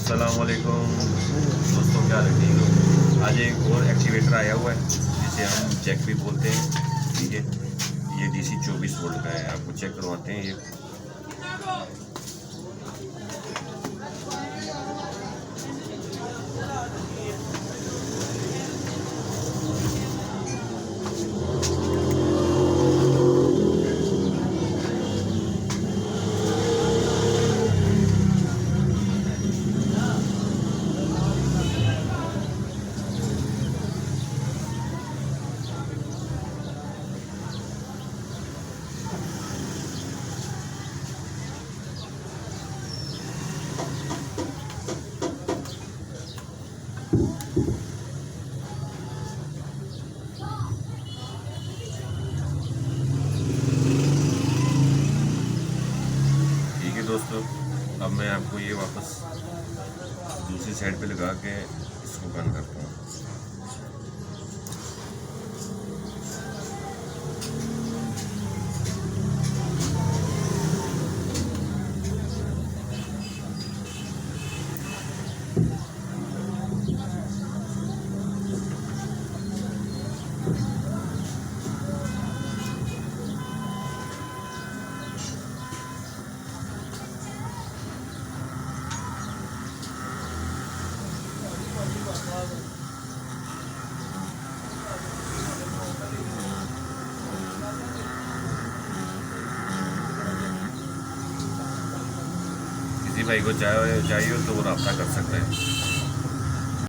अस्सलामुअलैकुम दोस्तों, क्या हाल है? ठीक हो? आज एक और एक्टिवेटर आया हुआ है जिसे हम जैक भी बोलते हैं। ठीक है, ये DC 24 वोल्ट का है। आपको चेक करवाते हैं ये। ठीक है दोस्तों, अब मैं आपको ये वापस दूसरी साइड पे लगा के इसको बंद करता हूँ। किसी भाई को चाहिए हो तो वो रब्ता कर सकते हैं।